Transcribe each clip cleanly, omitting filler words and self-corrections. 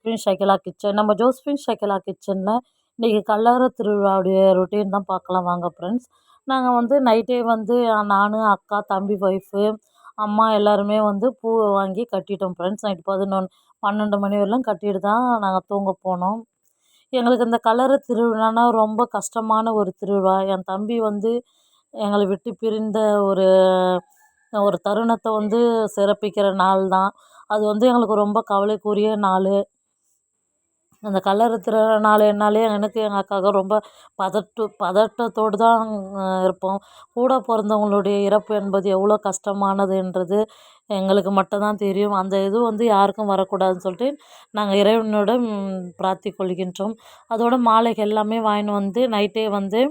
Josephine Shakila kitchen. நம்ம Josephine Shakila கிச்சனில் இன்றைக்கி கல்லறை திருவிழாவுடைய ரொட்டீன் தான் பார்க்கலாம் வாங்க ஃப்ரெண்ட்ஸ். நாங்கள் வந்து நைட்டே வந்து நான், அக்கா, தம்பி, ஒய்ஃபு, அம்மா எல்லாருமே வந்து பூ வாங்கி கட்டிட்டோம் ஃப்ரெண்ட்ஸ். நைட்டு 12 மணி வரலாம் கட்டிட்டு தான் நாங்கள் தூங்க போனோம். எங்களுக்கு இந்த கல்லறை திருவிழானா ரொம்ப கஷ்டமான ஒரு திருவிழா. என் தம்பி வந்து எங்களை விட்டு பிரிந்த ஒரு ஒரு தருணத்தை வந்து சிறப்பிக்கிற நாள் தான் அது. வந்து எங்களுக்கு ரொம்ப கவலைக்குரிய நாள். அந்த கல்லறை திருநாள் என்னாலே எனக்கு எங்கள் அக்காவுக்கு ரொம்ப பதட்டத்தோடு தான் இருப்போம். கூட பிறந்தவங்களுடைய இறப்பு என்பது எவ்வளோ கஷ்டமானதுன்றது எங்களுக்கு மட்டும்தான் தெரியும். அந்த இது வந்து யாருக்கும் வரக்கூடாதுன்னு சொல்லிட்டு நாங்கள் இறைவனிடம் பிரார்த்தி கொள்கின்றோம். அதோட மாலைகள் எல்லாமே வாங்கின்னு வந்து நைட்டே வந்து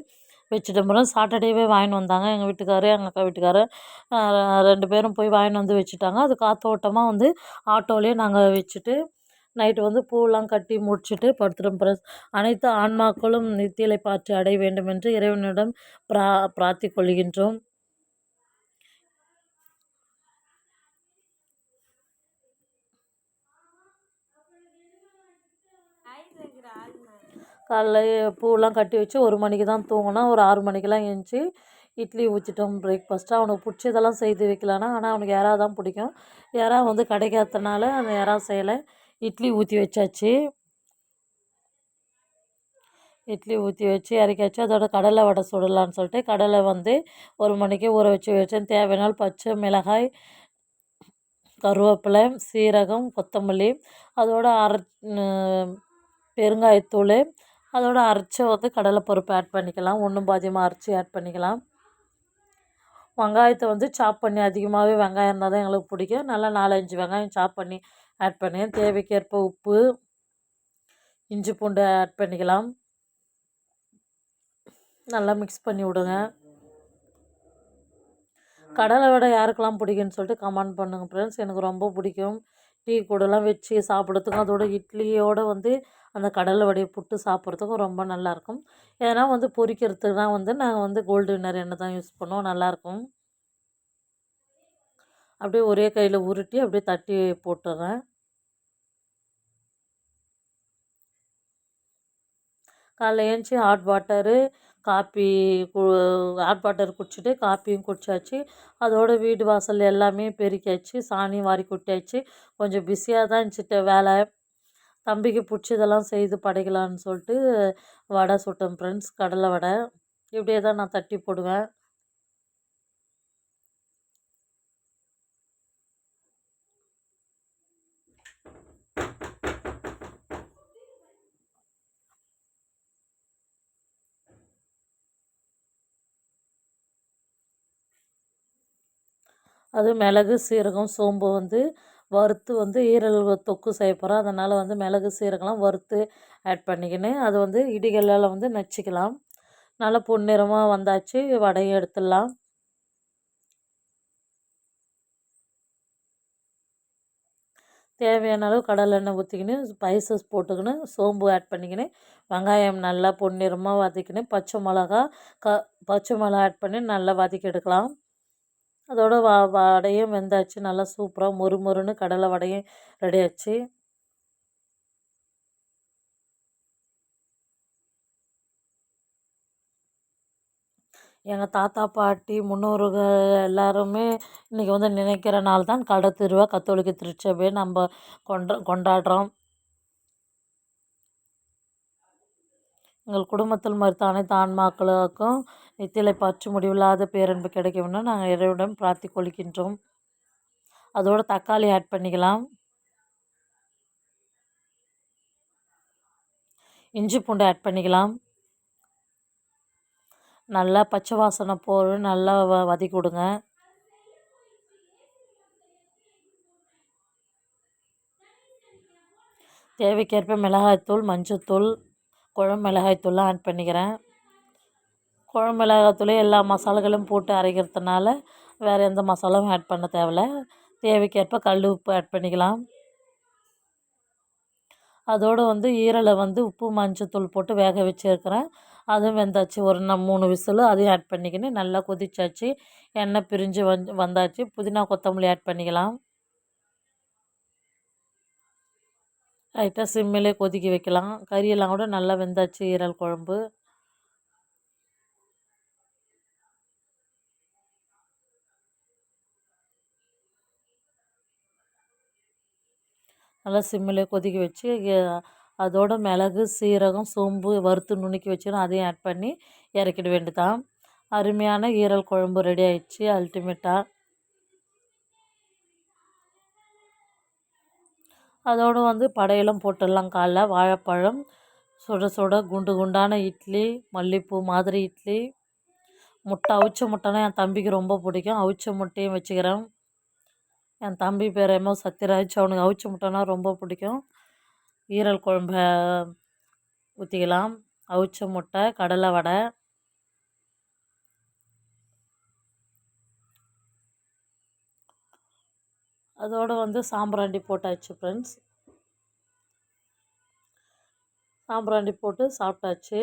வச்சுட்டு போகிறோம். சாட்டர்டேவே வாங்கின்னு வந்தாங்க எங்கள் வீட்டுக்காரரு, எங்கள் அக்கா வீட்டுக்காரரு 2 பேரும் போய் வாங்கின்னு வந்து வச்சுட்டாங்க. அது காத்தோட்டமாக வந்து ஆட்டோலேயே நாங்கள் வச்சுட்டு நைட்டு வந்து பூவெல்லாம் கட்டி முடிச்சுட்டு படுத்துட்டோம் ஃப்ரெண்ட்ஸ். அனைத்து ஆன்மாக்களும் நித்தியலை பாற்றி அடைய வேண்டும் என்று இறைவனிடம் பிரார்த்தி கொள்கின்றோம். காலைல பூவெல்லாம் கட்டி வச்சு 1 மணிக்கு தான் தூங்கினோம். ஒரு 6 மணிக்கெல்லாம் எழுந்துச்சி இட்லி ஊற்றிட்டோம் பிரேக்ஃபாஸ்ட்டாக. அவனுக்கு பிடிச்சதெல்லாம் செய்து வைக்கலான்னா, ஆனால் அவனுக்கு எறா தான் பிடிக்கும். எறா வந்து கிடைக்காதனால அந்த எறா செய்யலை. இட்லி ஊற்றி வச்சாச்சு. இட்லி ஊற்றி வச்சு இறக்கியாச்சு. அதோட கடலை வடை சுடலான்னு சொல்லிட்டு கடலை வந்து 1 மணிக்கே ஊற வச்சேன். தேவையான பச்சை மிளகாய், கருவேப்பிலை, சீரகம், கொத்தமல்லி, அதோட பெருங்காயத்தூள், அதோட அரைச்ச வந்து கடலைப்பருப்பு ஆட் பண்ணிக்கலாம். ஒன்றும் பாதியமாக அரைச்சி ஆட் பண்ணிக்கலாம். வெங்காயத்தை வந்து சாப் பண்ணி, அதிகமாகவே வெங்காயம் இருந்தால் தான் எங்களுக்கு பிடிக்கும். நல்லா 4-5 வெங்காயம் சாப் பண்ணி ஆட் பண்ணி, தேவைக்கேற்ப உப்பு, இஞ்சி பூண்டு ஆட் பண்ணிக்கலாம். நல்லா மிக்ஸ் பண்ணி விடுங்க. கடலை வடை யாருக்கெல்லாம் பிடிக்குன்னு சொல்லிட்டு கமெண்ட் பண்ணுங்கள் ஃப்ரெண்ட்ஸ். எனக்கு ரொம்ப பிடிக்கும். டீ கூடலாம் வச்சு சாப்பிட்றதுக்கும் அதோட இட்லியோடு வந்து அந்த கடலை வடையை புட்டு சாப்பிட்றதுக்கும் ரொம்ப நல்லாயிருக்கும். ஏன்னா வந்து பொரிக்கிறதுக்கு தான் வந்து நாங்கள் வந்து கோல்டு வின்னர் எண்ணெய் தான் யூஸ் பண்ணுவோம். நல்லாயிருக்கும். அப்படியே ஒரே கையில் உருட்டி அப்படியே தட்டி போட்டுறேன். காலைல ஏஞ்சி ஹாட் வாட்டர் குடிச்சிட்டு காப்பியும் குடிச்சாச்சு. அதோட வீடு வாசல் எல்லாமே பெருக்கியாச்சு. சாணி வாரி கொட்டியாச்சு. கொஞ்சம் பிஸியாக தான் இருந்துச்சு வேலை. தம்பிக்கு பிடிச்சதெல்லாம் செய்து படைக்கலான்னு சொல்லிட்டு வடை சுட்டேன் ஃப்ரெண்ட்ஸ். கடலை வடை இப்படியே தான் நான் தட்டி போடுவேன். அது மிளகு, சீரகம், சோம்பு வந்து வறுத்து வந்து ஈரல் தொக்கு செய்ய போகிறோம். அதனால் வந்து மிளகு, சீரகம்லாம் வறுத்து ஆட் பண்ணிக்கின்னு அது வந்து இடிகல்லால் வந்து நச்சுக்கலாம். நல்லா பொன்னிறமாக வந்தாச்சு. வடையை எடுத்துடலாம். தேவையான அளவு கடலெண்ணெய் ஊற்றிக்கின்னு ஸ்பைசஸ் போட்டுக்கின்னு சோம்பு ஆட் பண்ணிக்கின்னு வெங்காயம் நல்லா பொன்னிறமாக வதக்கின்னு பச்சை மிளகா ஆட் பண்ணி நல்லா வதக்கி எடுக்கலாம். அதோட வடையும் வெந்தாச்சு. நல்லா சூப்பராக மொறுன்னு கடலை வடையும் ரெடி ஆச்சு. எங்கள் தாத்தா, பாட்டி, முன்னோர்கள் எல்லாருமே இன்றைக்கி வந்து நினைக்கிற நாள் தான் கடை திருவிழா. கத்தோலிக்க திருச்சபையை நம்ம கொண்டாடுறோம். எங்கள் குடும்பத்தில் மறுத்த அனைத்து ஆன்மாக்களுக்கும் நித்தியலை பற்று முடிவில்லாத பேரன்பு கிடைக்க வேண்டும் நாங்கள் இறைவனிடம் பிரார்த்தி கொள்கின்றோம். அதோட தக்காளி ஆட் பண்ணிக்கலாம். இஞ்சி பூண்டு ஆட் பண்ணிக்கலாம். நல்லா பச்சை வாசனை போட்டு நல்லா வதக்கி விடுங்க. தேவைக்கேற்ப மிளகாய்த்தூள், மஞ்சள்தூள், குழம்பு மிளகாய்த்தூள்லாம் ஆட் பண்ணிக்கிறேன். குழம்பு மிளகாய்த்தூளே எல்லா மசாலாகளும் போட்டு அரைக்கிறதுனால வேறு எந்த மசாலாவும் ஆட் பண்ண தேவையில்ல. தேவைக்கேற்ப கல் உப்பு ஆட் பண்ணிக்கலாம். அதோடு வந்து ஈரலை வந்து உப்பு மஞ்சத்தூள் போட்டு வேக வச்சுருக்கிறேன். அதுவும் வெந்தாச்சு. ஒரு 3 விசில் அதையும் ஆட் பண்ணிக்கின்னு நல்லா கொதிச்சாச்சு. எண்ணெய் பிரிஞ்சு வந்தாச்சு. புதினா கொத்தமல்லி ஆட் பண்ணிக்கலாம். லைட்டாக சிம்மிலே கொதிக்க வைக்கலாம். கறியெல்லாம் கூட நல்லா வெந்தாச்சு ஈரல் குழம்பு. நல்லா சிம்மிலே கொதிக்க வச்சு அதோட மிளகு, சீரகம், சோம்பு வறுத்து நுணுக்கி வச்சுன்னு அதையும் ஆட் பண்ணி இறக்கிட வேண்டியதான். அருமையான ஈரல் குழம்பு ரெடி ஆயிடுச்சு அல்டிமேட்டாக. அதோடு வந்து படையலும் போட்டுடலாம். காலைல வாழைப்பழம், சுட சுட குண்டு குண்டான இட்லி, மல்லிப்பூ மாதிரி இட்லி, முட்டை அவிச்ச முட்டைனா என் தம்பிக்கு ரொம்ப பிடிக்கும். அவிச்ச முட்டையும் வச்சுக்கிறேன். என் தம்பி பேர் என்னமோ சத்யராஜ், அவனுக்கு அவிச்ச முட்டைனா ரொம்ப பிடிக்கும். ஈரல் குழம்ப ஊற்றிக்கலாம். அவிச்ச முட்டை, கடலை வடை, அதோடு வந்து சாம்பிராணி போட்டாச்சு ஃப்ரெண்ட்ஸ். சாம்பிராணி போட்டு சாப்பிட்டாச்சு.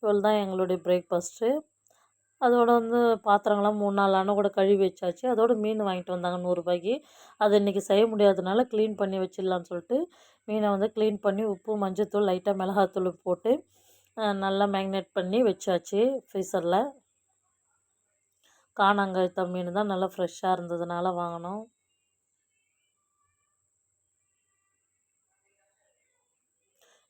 இவ்வளோ தான் எங்களுடைய பிரேக்ஃபாஸ்ட்டு. அதோடு வந்து பாத்திரங்கள்லாம் 3-4 அண்ணன் கூட கழுவி வச்சாச்சு. அதோடு மீன் வாங்கிட்டு வந்தாங்க 100 ரூபாய்க்கு. அது இன்றைக்கி செய்ய முடியாதனால க்ளீன் பண்ணி வச்சிடலான்னு சொல்லிட்டு மீனை வந்து க்ளீன் பண்ணி உப்பு, மஞ்சத்தூள், லைட்டாக மிளகாத்தூள் போட்டு நல்லா மேக்னேட் பண்ணி வச்சாச்சு ஃப்ரீசரில். காணாங்கழுத்த மீன் தான் நல்லா ஃப்ரெஷ்ஷாக இருந்ததுனால வாங்கினோம்.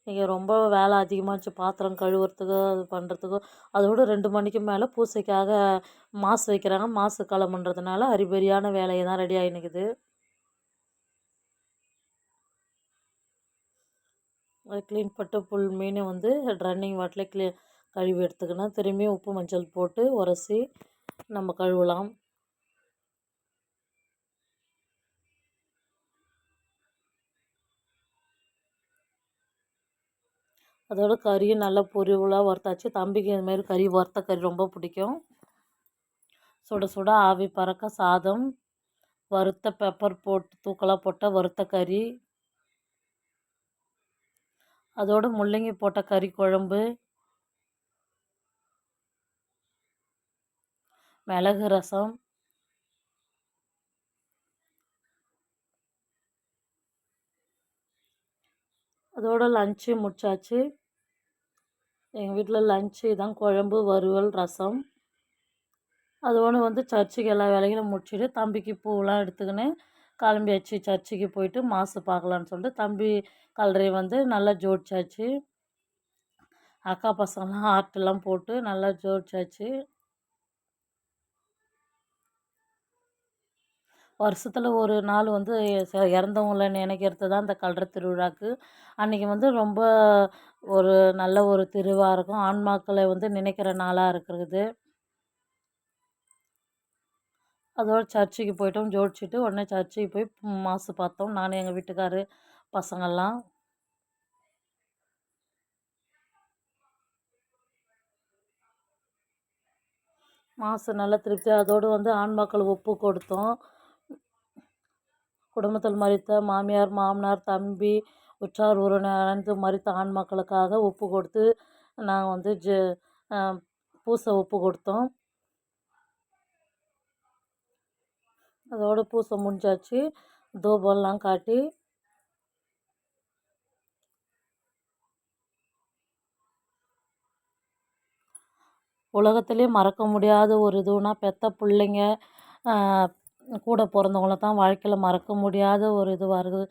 இன்றைக்கி ரொம்ப வேலை அதிகமாகிடுச்சு. பாத்திரம் கழுவுறதுக்கு அது பண்ணுறதுக்கு. அதோடு 2 மணிக்கு மேலே பூசைக்காக மாசு வைக்கிறாங்க. மாசு கிளம்புன்றதுனால அரிபரியான வேலையை தான் ரெடி ஆகினுக்குது. அது க்ளீன் பண்ணிட்டு ஃபுல் மீனை வந்து ரன்னிங் வாட்டர்லேயே கழுவி எடுத்துக்கணும். திரும்பியும் உப்பு மஞ்சள் போட்டு உரசி நம்ம கழுவலாம். அதோட கறியும் நல்லா பொரியலாக வறுத்தாச்சு. தம்பிக்கு இதுமாரி கறி வறுத்த கறி ரொம்ப பிடிக்கும். சுட சுட ஆவி பறக்க சாதம், வறுத்த பெப்பர் போட்டு தூக்கலாக போட்ட வறுத்த கறி, அதோடு முள்ளங்கி போட்ட கறி குழம்பு, மிளகு ரசம், அதோட லஞ்சு முடிச்சாச்சு. எங்கள் வீட்டில் லஞ்சு தான் குழம்பு, வறுவல், ரசம். அதோடு வந்து சர்ச்சுக்கு எல்லா வேலைகளும் முடிச்சுட்டு தம்பிக்கு பூவெலாம் எடுத்துக்கின்னு கிளம்பியாச்சு. சர்ச்சுக்கு போயிட்டு மாசு பார்க்கலான்னு சொல்லிட்டு தம்பி கலரை வந்து நல்லா ஜோடிச்சாச்சு. அக்கா பசங்களாம் ஆர்ட்டெல்லாம் போட்டு நல்லா ஜோடிச்சாச்சு. வருஷத்தில் ஒரு நாள் வந்து இறந்தவங்கள நினைக்கிறது தான் இந்த கல்ற திருவிழாக்கு. அன்றைக்கி வந்து ரொம்ப ஒரு நல்ல ஒரு திருவிழா இருக்கும். ஆன்மாக்களை வந்து நினைக்கிற நாளாக இருக்கிறது. அதோட சர்ச்சுக்கு போய்ட்டோம். ஜோடிச்சுட்டு உடனே சர்ச்சுக்கு போய் மாசு பார்த்தோம். நான் எங்கள் வீட்டுக்காரு பசங்கள்லாம். மாசு நல்லா திருப்தி. அதோடு வந்து ஆன்மாக்கள் ஒப்பு கொடுத்தோம். குடும்பத்தில் மரித்த மாமியார், மாமனார், தம்பி, உற்றார் உறவினர் அனைத்து மரித்த ஆன்மாக்களுக்காக ஒப்பு கொடுத்து நாங்கள் வந்து பூசை ஒப்பு கொடுத்தோம். அதோட பூசை முடிஞ்சாச்சு. தூபம்லாம் காட்டி உலகத்திலே மறக்க முடியாத ஒரு இதுனா பெற்ற பிள்ளைங்க, கூட பிறந்தவங்கள தான் வாழ்க்கையில் மறக்க முடியாத ஒரு இதுவாக இருக்குது.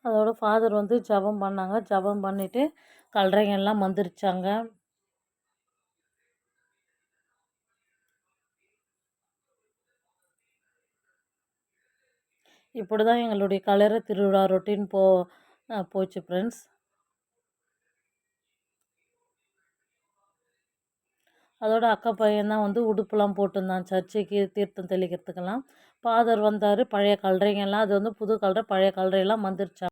அதோட ஃபாதர் வந்து ஜெபம் பண்ணாங்க. ஜெபம் பண்ணிவிட்டு கல்லறைங்க எல்லாம் வந்துருச்சாங்க. இப்படி தான் எங்களுடைய கல்லறை திருவிழா ரொட்டீன் போச்சு ஃப்ரெண்ட்ஸ். அதோட அக்கா பையன் தான் வந்து உடுப்புலாம் போட்டிருந்தான் சர்ச்சுக்கு தீர்த்தம் தெளிக்கிறதுக்கெல்லாம். ஃபாதர் வந்தார். பழைய கல்லறைங்கெல்லாம் அது வந்து புது கல்லறை பழைய கல்லறையெல்லாம் வந்துருச்சாம்.